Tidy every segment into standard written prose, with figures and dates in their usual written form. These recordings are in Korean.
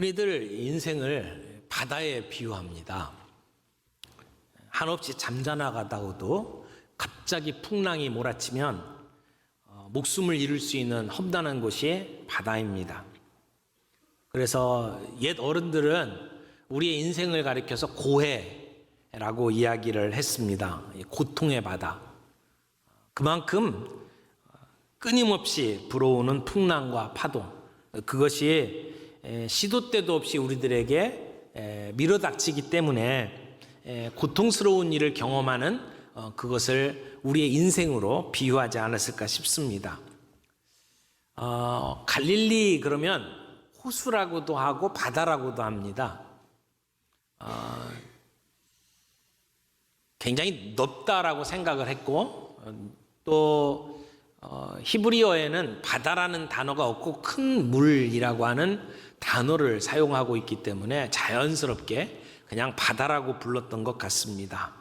흔히들 인생을 바다에 비유합니다. 한없이 잠자나가다가도 갑자기 풍랑이 몰아치면 목숨을 잃을 수 있는 험난한 곳이 바다입니다. 그래서 옛 어른들은 우리의 인생을 가리켜서 고해라고 이야기를 했습니다. 고통의 바다. 그만큼 끊임없이 불어오는 풍랑과 파도, 그것이 시도 때도 없이 우리들에게 밀어닥치기 때문에 고통스러운 일을 경험하는 그것을 우리의 인생으로 비유하지 않았을까 싶습니다. 갈릴리 그러면 호수라고도 하고 바다라고도 합니다. 굉장히 넓다라고 생각을 했고, 또 히브리어에는 바다라는 단어가 없고 큰 물이라고 하는 단어를 사용하고 있기 때문에 자연스럽게 그냥 바다라고 불렀던 것 같습니다.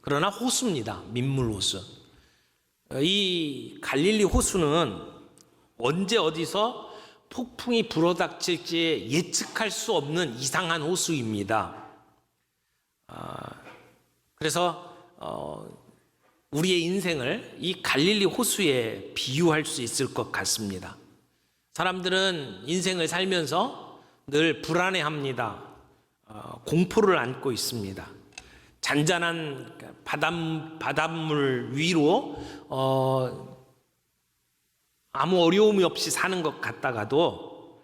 그러나 호수입니다. 민물 호수. 이 갈릴리 호수는 언제 어디서 폭풍이 불어닥칠지 예측할 수 없는 이상한 호수입니다. 그래서 우리의 인생을 이 갈릴리 호수에 비유할 수 있을 것 같습니다. 사람들은 인생을 살면서 늘 불안해합니다. 공포를 안고 있습니다. 잔잔한 바닷물 위로 아무 어려움이 없이 사는 것 같다가도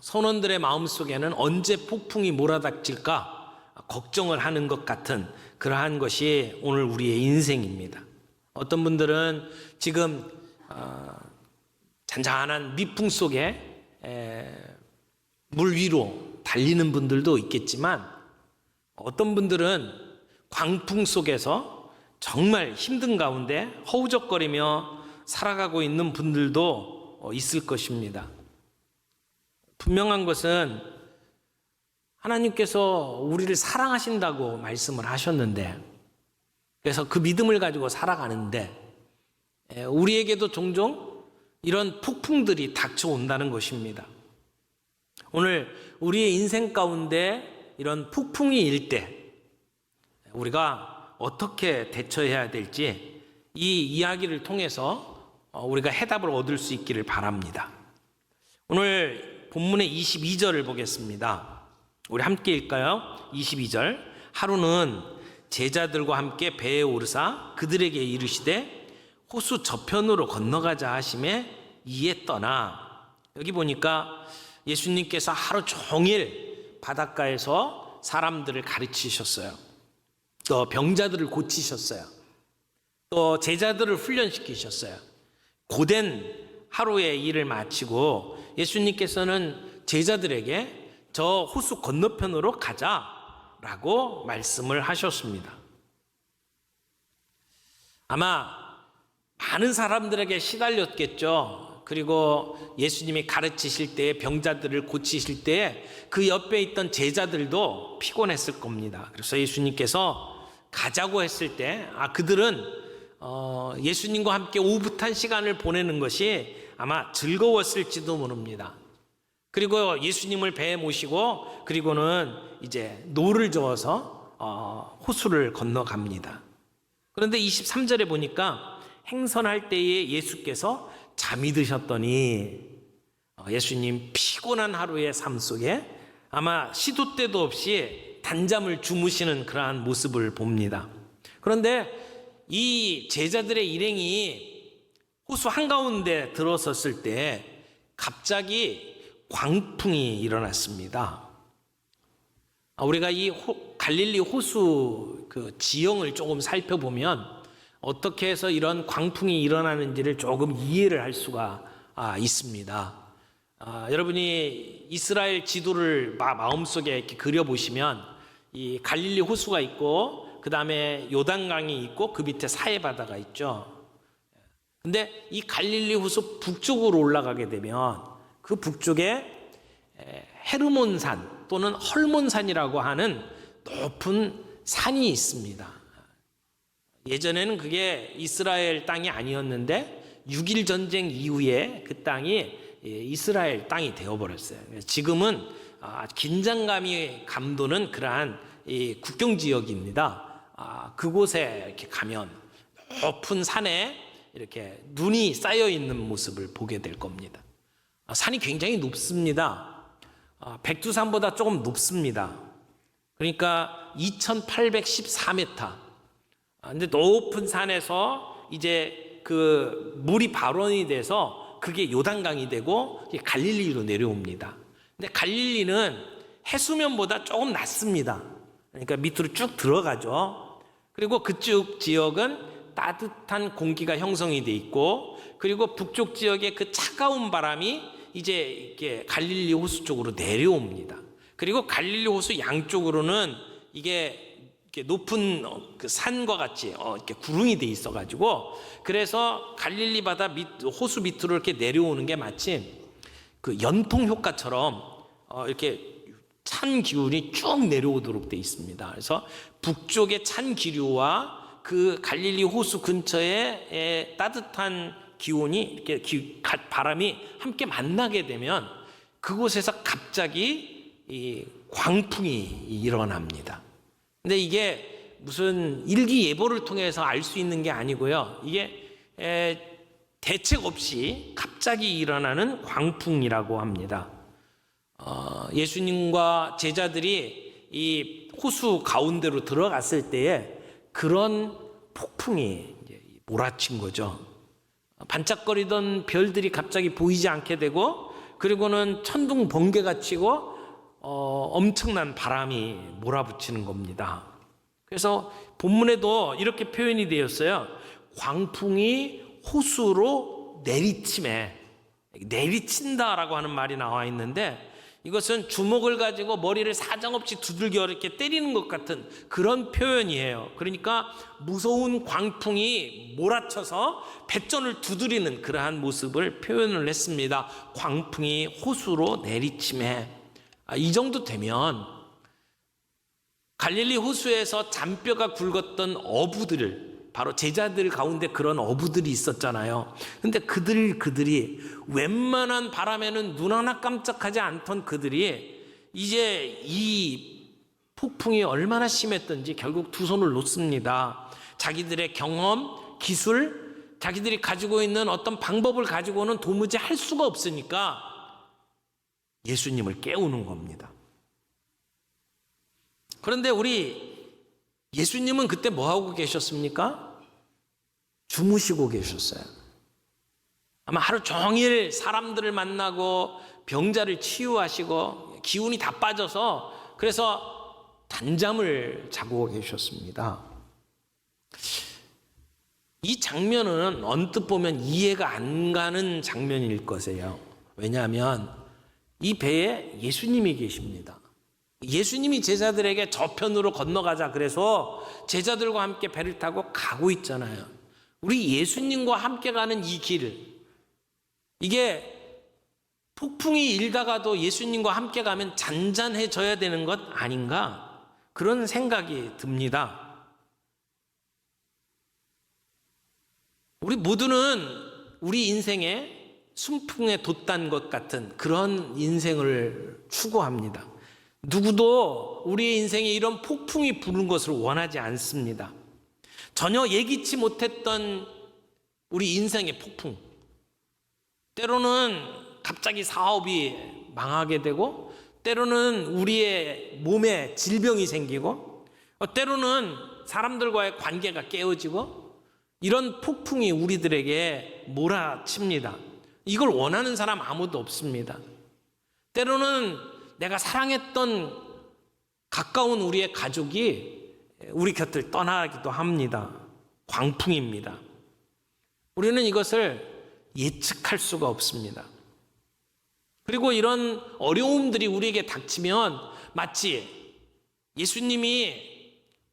선원들의 마음속에는 언제 폭풍이 몰아닥칠까 걱정을 하는 것 같은 그러한 것이 오늘 우리의 인생입니다. 어떤 분들은 지금 잔잔한 미풍 속에 물 위로 달리는 분들도 있겠지만, 어떤 분들은 광풍 속에서 정말 힘든 가운데 허우적거리며 살아가고 있는 분들도 있을 것입니다. 분명한 것은 하나님께서 우리를 사랑하신다고 말씀을 하셨는데, 그래서 그 믿음을 가지고 살아가는데 우리에게도 종종 이런 폭풍들이 닥쳐온다는 것입니다. 오늘 우리의 인생 가운데 이런 폭풍이 일 때 우리가 어떻게 대처해야 될지 이 이야기를 통해서 우리가 해답을 얻을 수 있기를 바랍니다. 오늘 본문의 22절을 보겠습니다. 우리 함께 읽까요? 22절. 하루는 제자들과 함께 배에 오르사 그들에게 이르시되 호수 저편으로 건너가자 하심에 이에 떠나. 여기 보니까 예수님께서 하루 종일 바닷가에서 사람들을 가르치셨어요. 또 병자들을 고치셨어요. 또 제자들을 훈련시키셨어요. 고된 하루의 일을 마치고 예수님께서는 제자들에게 저 호수 건너편으로 가자라고 말씀을 하셨습니다. 아마 많은 사람들에게 시달렸겠죠. 그리고 예수님이 가르치실 때, 병자들을 고치실 때 그 옆에 있던 제자들도 피곤했을 겁니다. 그래서 예수님께서 가자고 했을 때 그들은 예수님과 함께 오붓한 시간을 보내는 것이 아마 즐거웠을지도 모릅니다. 그리고 예수님을 배에 모시고 그리고는 이제 노를 저어서 호수를 건너갑니다. 그런데 23절에 보니까 행선할 때에 예수께서 잠이 드셨더니 예수님 피곤한 하루의 삶 속에 아마 시도 때도 없이 단잠을 주무시는 그러한 모습을 봅니다. 그런데 이 제자들의 일행이 호수 한가운데 들어섰을 때 갑자기 광풍이 일어났습니다. 우리가 이 갈릴리 호수 그 지형을 조금 살펴보면 어떻게 해서 이런 광풍이 일어나는지를 조금 이해를 할 수가 있습니다. 여러분이 이스라엘 지도를 마음속에 이렇게 그려보시면 이 갈릴리 호수가 있고 그 다음에 요단강이 있고 그 밑에 사해바다가 있죠. 근데 이 갈릴리 호수 북쪽으로 올라가게 되면 그 북쪽에 헤르몬산 또는 헐몬산이라고 하는 높은 산이 있습니다. 예전에는 그게 이스라엘 땅이 아니었는데 6.1 전쟁 이후에 그 땅이 이스라엘 땅이 되어버렸어요. 지금은 긴장감이 감도는 그러한 이 국경 지역입니다. 그곳에 이렇게 가면 높은 산에 이렇게 눈이 쌓여 있는 모습을 보게 될 겁니다. 산이 굉장히 높습니다. 백두산보다 조금 높습니다. 그러니까 2814m. 근데 높은 산에서 이제 그 물이 발원이 돼서 그게 요단강이 되고 갈릴리로 내려옵니다. 근데 갈릴리는 해수면보다 조금 낮습니다. 그러니까 밑으로 쭉 들어가죠. 그리고 그쪽 지역은 따뜻한 공기가 형성이 돼 있고, 그리고 북쪽 지역의 그 차가운 바람이 이제 이렇게 갈릴리 호수 쪽으로 내려옵니다. 그리고 갈릴리 호수 양쪽으로는 이게 이렇게 높은 그 산과 같이 이렇게 구름이 돼 있어가지고, 그래서 갈릴리 바다 호수 밑으로 이렇게 내려오는 게 마치 그 연통 효과처럼 이렇게 찬 기운이 쭉 내려오도록 돼 있습니다. 그래서 북쪽의 찬 기류와 그 갈릴리 호수 근처에 따뜻한 기온이 이렇게 바람이 함께 만나게 되면 그곳에서 갑자기 이 광풍이 일어납니다. 근데 이게 무슨 일기예보를 통해서 알 수 있는 게 아니고요. 이게 대책 없이 갑자기 일어나는 광풍이라고 합니다. 예수님과 제자들이 이 호수 가운데로 들어갔을 때에 그런 폭풍이 이제 몰아친 거죠. 반짝거리던 별들이 갑자기 보이지 않게 되고, 그리고는 천둥 번개가 치고 엄청난 바람이 몰아붙이는 겁니다. 그래서 본문에도 이렇게 표현이 되었어요. 광풍이 호수로 내리친다라고 하는 말이 나와 있는데, 이것은 주먹을 가지고 머리를 사정없이 두들겨 이렇게 때리는 것 같은 그런 표현이에요. 그러니까 무서운 광풍이 몰아쳐서 뱃전을 두드리는 그러한 모습을 표현을 했습니다. 광풍이 호수로 내리침에. 이 정도 되면 갈릴리 호수에서 잔뼈가 굵었던 어부들을, 바로 제자들 가운데 그런 어부들이 있었잖아요. 근데 그들이 웬만한 바람에는 눈 하나 깜짝하지 않던 그들이 이제 이 폭풍이 얼마나 심했던지 결국 두 손을 놓습니다. 자기들의 경험, 기술, 자기들이 가지고 있는 어떤 방법을 가지고는 도무지 할 수가 없으니까 예수님을 깨우는 겁니다. 그런데 우리 예수님은 그때 뭐 하고 계셨습니까? 주무시고 계셨어요. 아마 하루 종일 사람들을 만나고 병자를 치유하시고 기운이 다 빠져서 그래서 단잠을 자고 계셨습니다. 이 장면은 언뜻 보면 이해가 안 가는 장면일 것이에요. 왜냐하면 이 배에 예수님이 계십니다. 예수님이 제자들에게 저편으로 건너가자 그래서 제자들과 함께 배를 타고 가고 있잖아요. 우리 예수님과 함께 가는 이 길, 이게 폭풍이 일다가도 예수님과 함께 가면 잔잔해져야 되는 것 아닌가? 그런 생각이 듭니다. 우리 모두는 우리 인생에 순풍에 돛단 것 같은 그런 인생을 추구합니다. 누구도 우리 인생에 이런 폭풍이 부는 것을 원하지 않습니다. 전혀 예기치 못했던 우리 인생의 폭풍, 때로는 갑자기 사업이 망하게 되고, 때로는 우리의 몸에 질병이 생기고, 때로는 사람들과의 관계가 깨어지고, 이런 폭풍이 우리들에게 몰아칩니다. 이걸 원하는 사람 아무도 없습니다. 때로는 내가 사랑했던 가까운 우리의 가족이 우리 곁을 떠나기도 합니다. 광풍입니다. 우리는 이것을 예측할 수가 없습니다. 그리고 이런 어려움들이 우리에게 닥치면 마치 예수님이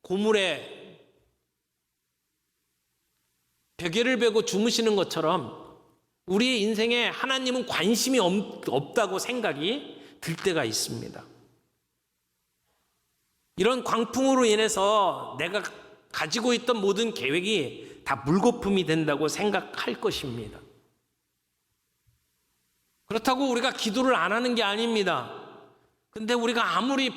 고물에 베개를 베고 주무시는 것처럼 우리의 인생에 하나님은 관심이 없다고 생각이 들 때가 있습니다. 이런 광풍으로 인해서 내가 가지고 있던 모든 계획이 다 물거품이 된다고 생각할 것입니다. 그렇다고 우리가 기도를 안 하는 게 아닙니다. 근데 우리가 아무리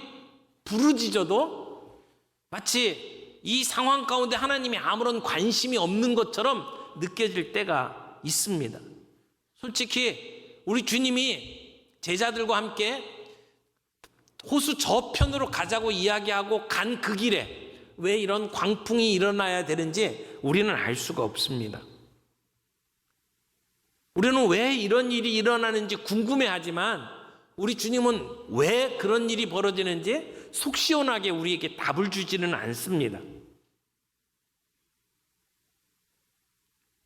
부르짖어도 마치 이 상황 가운데 하나님이 아무런 관심이 없는 것처럼 느껴질 때가 있습니다. 솔직히 우리 주님이 제자들과 함께 호수 저편으로 가자고 이야기하고 간 그 길에 왜 이런 광풍이 일어나야 되는지 우리는 알 수가 없습니다. 우리는 왜 이런 일이 일어나는지 궁금해하지만 우리 주님은 왜 그런 일이 벌어지는지 속 시원하게 우리에게 답을 주지는 않습니다.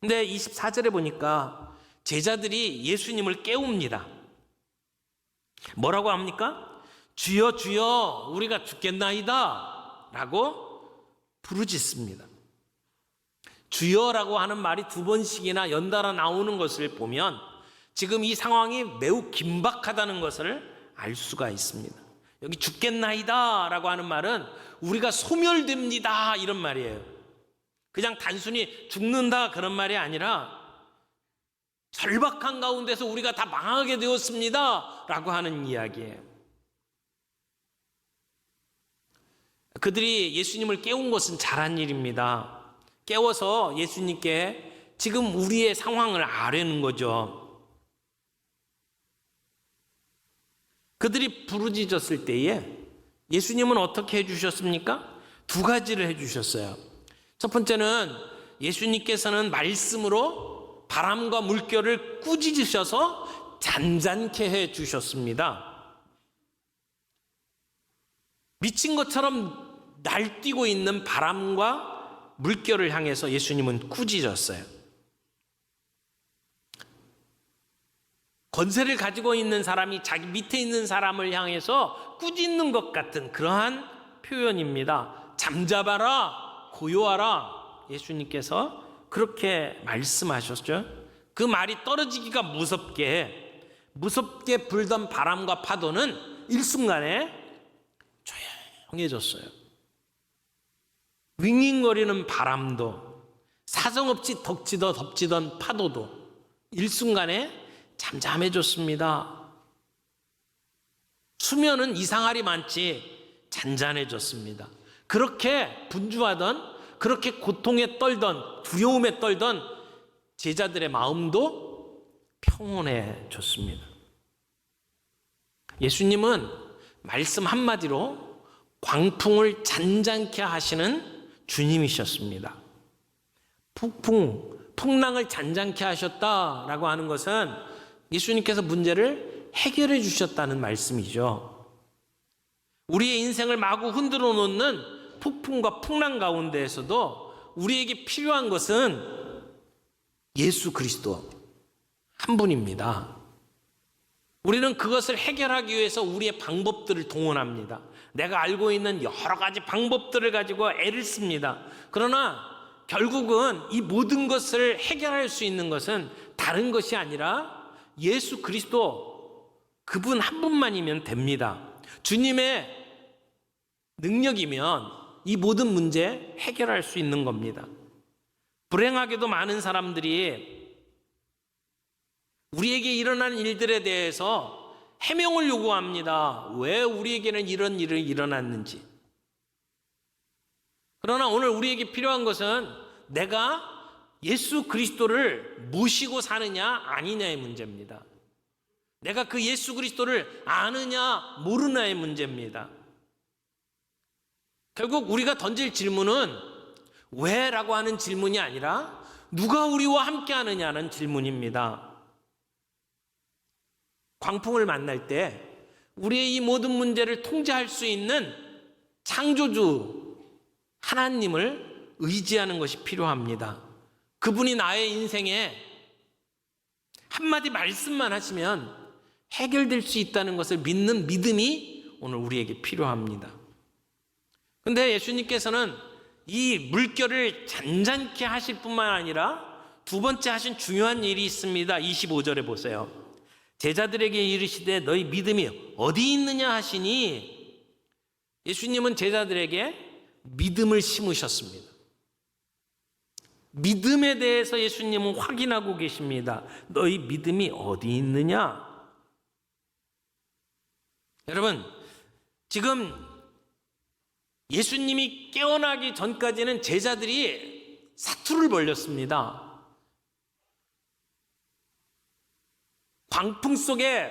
근데 24절에 보니까 제자들이 예수님을 깨웁니다. 뭐라고 합니까? 주여 주여 우리가 죽겠나이다 라고 부르짖습니다. 주여라고 하는 말이 두 번씩이나 연달아 나오는 것을 보면 지금 이 상황이 매우 긴박하다는 것을 알 수가 있습니다. 여기 죽겠나이다 라고 하는 말은 우리가 소멸됩니다 이런 말이에요. 그냥 단순히 죽는다 그런 말이 아니라 절박한 가운데서 우리가 다 망하게 되었습니다 라고 하는 이야기예요. 그들이 예수님을 깨운 것은 잘한 일입니다. 깨워서 예수님께 지금 우리의 상황을 아뢰는 거죠. 그들이 부르짖었을 때에 예수님은 어떻게 해주셨습니까? 두 가지를 해주셨어요. 첫 번째는 예수님께서는 말씀으로 바람과 물결을 꾸짖으셔서 잔잔케 해주셨습니다. 미친 것처럼 날뛰고 있는 바람과 물결을 향해서 예수님은 꾸짖었어요. 권세를 가지고 있는 사람이 자기 밑에 있는 사람을 향해서 꾸짖는 것 같은 그러한 표현입니다. 잠잠하라, 고요하라. 예수님께서 그렇게 말씀하셨죠. 그 말이 떨어지기가 무섭게 불던 바람과 파도는 일순간에 조용해졌어요. 윙윙거리는 바람도 사정없이 덮치던 파도도 일순간에 잠잠해졌습니다. 수면은 이상하리 많지 잔잔해졌습니다. 그렇게 분주하던, 그렇게 고통에 떨던, 두려움에 떨던 제자들의 마음도 평온해졌습니다. 예수님은 말씀 한마디로 광풍을 잔잔케 하시는 주님이셨습니다. 풍랑을 잔잔케 하셨다라고 하는 것은 예수님께서 문제를 해결해 주셨다는 말씀이죠. 우리의 인생을 마구 흔들어 놓는 폭풍과 풍랑 가운데에서도 우리에게 필요한 것은 예수 그리스도 한 분입니다. 우리는 그것을 해결하기 위해서 우리의 방법들을 동원합니다. 내가 알고 있는 여러 가지 방법들을 가지고 애를 씁니다. 그러나 결국은 이 모든 것을 해결할 수 있는 것은 다른 것이 아니라 예수 그리스도 그분 한 분만이면 됩니다. 주님의 능력이면 이 모든 문제 해결할 수 있는 겁니다. 불행하게도 많은 사람들이 우리에게 일어나는 일들에 대해서 해명을 요구합니다. 왜 우리에게는 이런 일이 일어났는지. 그러나 오늘 우리에게 필요한 것은 내가 예수 그리스도를 모시고 사느냐 아니냐의 문제입니다. 내가 그 예수 그리스도를 아느냐 모르냐의 문제입니다. 결국 우리가 던질 질문은 왜? 라고 하는 질문이 아니라 누가 우리와 함께 하느냐는 질문입니다. 광풍을 만날 때 우리의 이 모든 문제를 통제할 수 있는 창조주 하나님을 의지하는 것이 필요합니다. 그분이 나의 인생에 한마디 말씀만 하시면 해결될 수 있다는 것을 믿는 믿음이 오늘 우리에게 필요합니다. 그런데 예수님께서는 이 물결을 잔잔케 하실 뿐만 아니라 두 번째 하신 중요한 일이 있습니다. 25절에 보세요. 제자들에게 이르시되 너희 믿음이 어디 있느냐 하시니 예수님은 제자들에게 믿음을 심으셨습니다. 믿음에 대해서 예수님은 확인하고 계십니다. 너희 믿음이 어디 있느냐? 여러분, 지금 예수님이 깨어나기 전까지는 제자들이 사투를 벌였습니다. 광풍 속에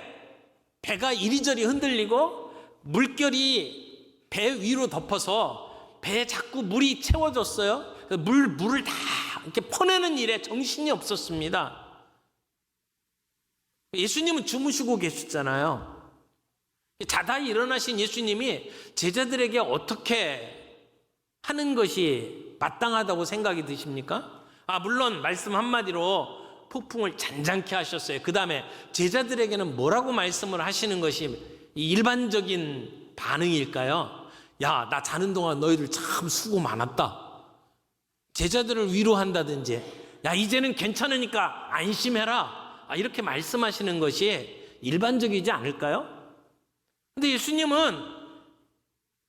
배가 이리저리 흔들리고 물결이 배 위로 덮어서 배에 자꾸 물이 채워졌어요. 물을 다 이렇게 퍼내는 일에 정신이 없었습니다. 예수님은 주무시고 계셨잖아요. 자다 일어나신 예수님이 제자들에게 어떻게 하는 것이 마땅하다고 생각이 드십니까? 물론 말씀 한마디로 폭풍을 잔잔케 하셨어요. 그 다음에 제자들에게는 뭐라고 말씀을 하시는 것이 일반적인 반응일까요? 야, 나 자는 동안 너희들 참 수고 많았다. 제자들을 위로한다든지, 야, 이제는 괜찮으니까 안심해라. 이렇게 말씀하시는 것이 일반적이지 않을까요? 근데 예수님은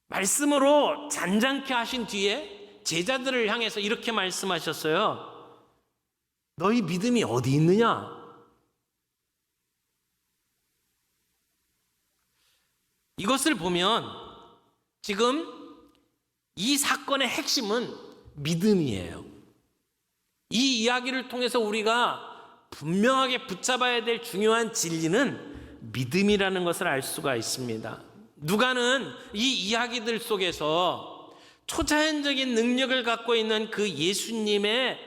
말씀으로 잔잔케 하신 뒤에 제자들을 향해서 이렇게 말씀하셨어요. 너희 믿음이 어디 있느냐? 이것을 보면 지금 이 사건의 핵심은 믿음이에요. 이 이야기를 통해서 우리가 분명하게 붙잡아야 될 중요한 진리는 믿음이라는 것을 알 수가 있습니다. 누가는 이 이야기들 속에서 초자연적인 능력을 갖고 있는 그 예수님의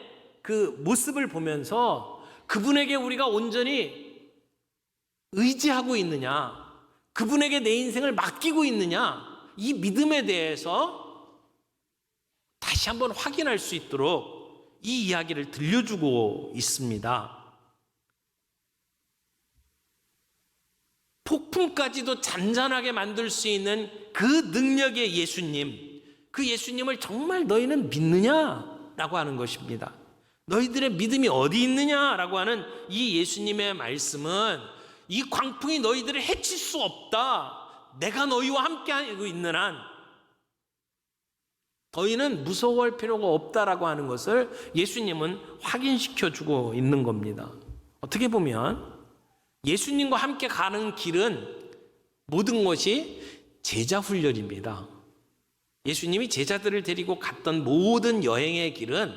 그 모습을 보면서 그분에게 우리가 온전히 의지하고 있느냐, 그분에게 내 인생을 맡기고 있느냐, 이 믿음에 대해서 다시 한번 확인할 수 있도록 이 이야기를 들려주고 있습니다. 폭풍까지도 잔잔하게 만들 수 있는 그 능력의 예수님, 그 예수님을 정말 너희는 믿느냐라고 하는 것입니다. 너희들의 믿음이 어디 있느냐라고 하는 이 예수님의 말씀은 이 광풍이 너희들을 해칠 수 없다. 내가 너희와 함께하고 있는 한 너희는 무서워할 필요가 없다라고 하는 것을 예수님은 확인시켜주고 있는 겁니다. 어떻게 보면 예수님과 함께 가는 길은 모든 것이 제자 훈련입니다. 예수님이 제자들을 데리고 갔던 모든 여행의 길은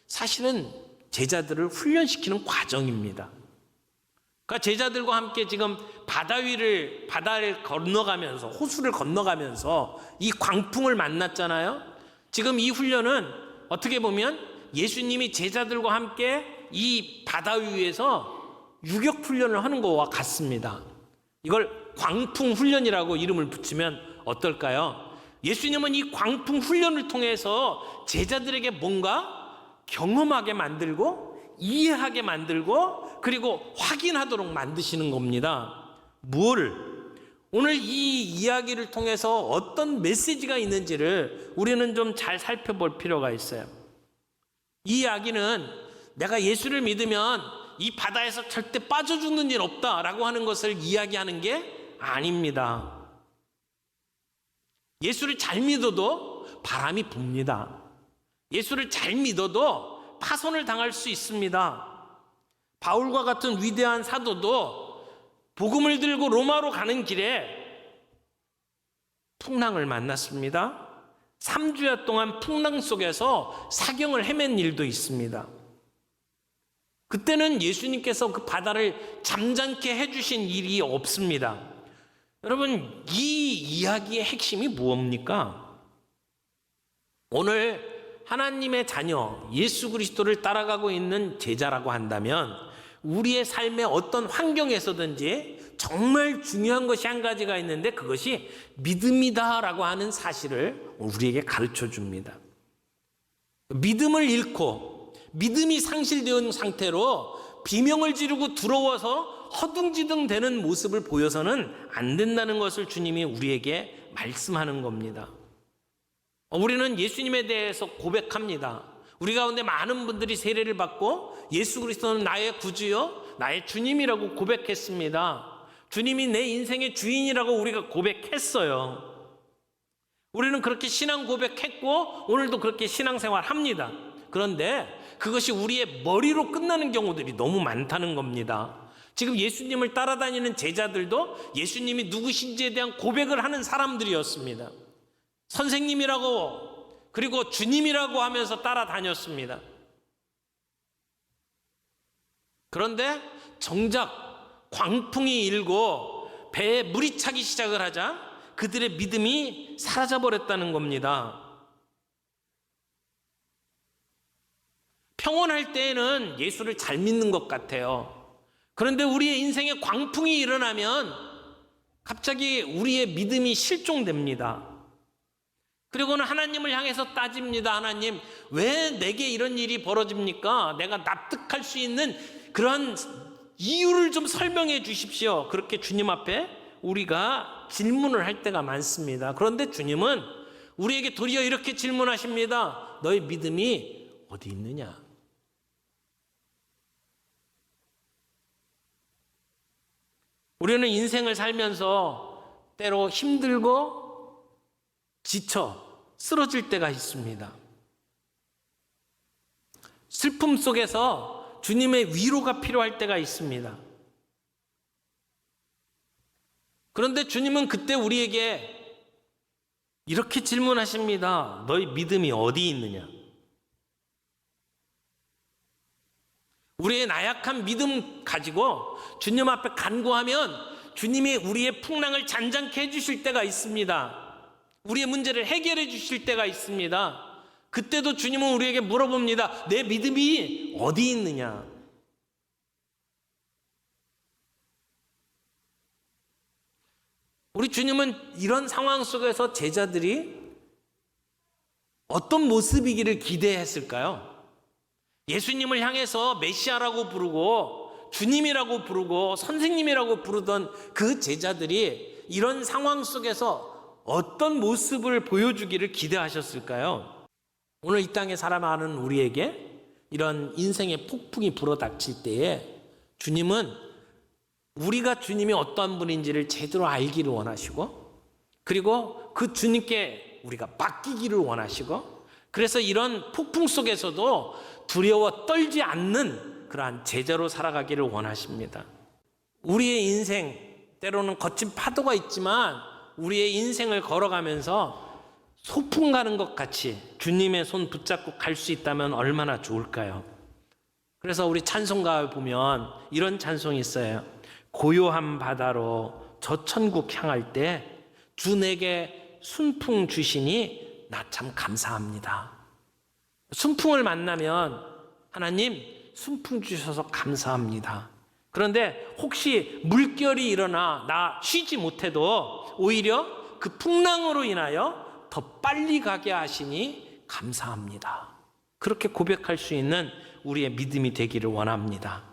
사실은 제자들을 훈련시키는 과정입니다. 그러니까 제자들과 함께 지금 바다를 건너가면서, 호수를 건너가면서 이 광풍을 만났잖아요. 지금 이 훈련은 어떻게 보면 예수님이 제자들과 함께 이 바다 위에서 유격 훈련을 하는 것과 같습니다. 이걸 광풍 훈련이라고 이름을 붙이면 어떨까요? 예수님은 이 광풍 훈련을 통해서 제자들에게 뭔가 경험하게 만들고 이해하게 만들고 그리고 확인하도록 만드시는 겁니다. 무엇을? 오늘 이 이야기를 통해서 어떤 메시지가 있는지를 우리는 좀 잘 살펴볼 필요가 있어요. 이 이야기는 내가 예수를 믿으면 이 바다에서 절대 빠져 죽는 일 없다라고 하는 것을 이야기하는 게 아닙니다. 예수를 잘 믿어도 바람이 붑니다. 예수를 잘 믿어도 파손을 당할 수 있습니다. 바울과 같은 위대한 사도도 복음을 들고 로마로 가는 길에 풍랑을 만났습니다. 3주야 동안 풍랑 속에서 사경을 헤맨 일도 있습니다. 그때는 예수님께서 그 바다를 잠잠케 해주신 일이 없습니다. 여러분, 이 이야기의 핵심이 무엇입니까? 오늘 하나님의 자녀 예수 그리스도를 따라가고 있는 제자라고 한다면 우리의 삶의 어떤 환경에서든지 정말 중요한 것이 한 가지가 있는데 그것이 믿음이다라고 하는 사실을 우리에게 가르쳐 줍니다. 믿음을 잃고 믿음이 상실되어 상태로 비명을 지르고 두려워서 허둥지둥 되는 모습을 보여서는 안 된다는 것을 주님이 우리에게 말씀하는 겁니다. 우리는 예수님에 대해서 고백합니다. 우리 가운데 많은 분들이 세례를 받고 예수 그리스도는 나의 구주요 나의 주님이라고 고백했습니다. 주님이 내 인생의 주인이라고 우리가 고백했어요. 우리는 그렇게 신앙 고백했고 오늘도 그렇게 신앙생활 합니다. 그런데 그것이 우리의 머리로 끝나는 경우들이 너무 많다는 겁니다. 지금 예수님을 따라다니는 제자들도 예수님이 누구신지에 대한 고백을 하는 사람들이었습니다. 선생님이라고 그리고 주님이라고 하면서 따라다녔습니다. 그런데 정작 광풍이 일고 배에 물이 차기 시작을 하자 그들의 믿음이 사라져버렸다는 겁니다. 평온할 때에는 예수를 잘 믿는 것 같아요. 그런데 우리의 인생에 광풍이 일어나면 갑자기 우리의 믿음이 실종됩니다. 그리고는 하나님을 향해서 따집니다. 하나님, 왜 내게 이런 일이 벌어집니까? 내가 납득할 수 있는 그런 이유를 좀 설명해 주십시오. 그렇게 주님 앞에 우리가 질문을 할 때가 많습니다. 그런데 주님은 우리에게 도리어 이렇게 질문하십니다. 너의 믿음이 어디 있느냐? 우리는 인생을 살면서 때로 힘들고 지쳐 쓰러질 때가 있습니다. 슬픔 속에서 주님의 위로가 필요할 때가 있습니다. 그런데 주님은 그때 우리에게 이렇게 질문하십니다. 너희 믿음이 어디 있느냐? 우리의 나약한 믿음 가지고 주님 앞에 간구하면 주님이 우리의 풍랑을 잔잔케 해주실 때가 있습니다. 우리의 문제를 해결해 주실 때가 있습니다. 그때도 주님은 우리에게 물어봅니다. 내 믿음이 어디 있느냐? 우리 주님은 이런 상황 속에서 제자들이 어떤 모습이기를 기대했을까요? 예수님을 향해서 메시아라고 부르고 주님이라고 부르고 선생님이라고 부르던 그 제자들이 이런 상황 속에서 어떤 모습을 보여주기를 기대하셨을까요? 오늘 이 땅에 살아가는 우리에게 이런 인생의 폭풍이 불어닥칠 때에 주님은 우리가 주님이 어떤 분인지를 제대로 알기를 원하시고 그리고 그 주님께 우리가 맡기기를 원하시고 그래서 이런 폭풍 속에서도 두려워 떨지 않는 그러한 제자로 살아가기를 원하십니다. 우리의 인생 때로는 거친 파도가 있지만 우리의 인생을 걸어가면서 소풍 가는 것 같이 주님의 손 붙잡고 갈 수 있다면 얼마나 좋을까요? 그래서 우리 찬송가에 보면 이런 찬송이 있어요. 고요한 바다로 저 천국 향할 때 주 내게 순풍 주시니 나 참 감사합니다. 순풍을 만나면 하나님 순풍 주셔서 감사합니다. 그런데 혹시 물결이 일어나 나 쉬지 못해도 오히려 그 풍랑으로 인하여 더 빨리 가게 하시니 감사합니다. 그렇게 고백할 수 있는 우리의 믿음이 되기를 원합니다.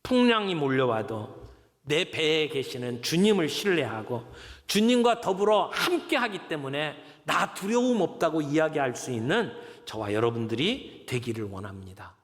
풍랑이 몰려와도 내 배에 계시는 주님을 신뢰하고 주님과 더불어 함께 하기 때문에 나 두려움 없다고 이야기할 수 있는 저와 여러분들이 되기를 원합니다.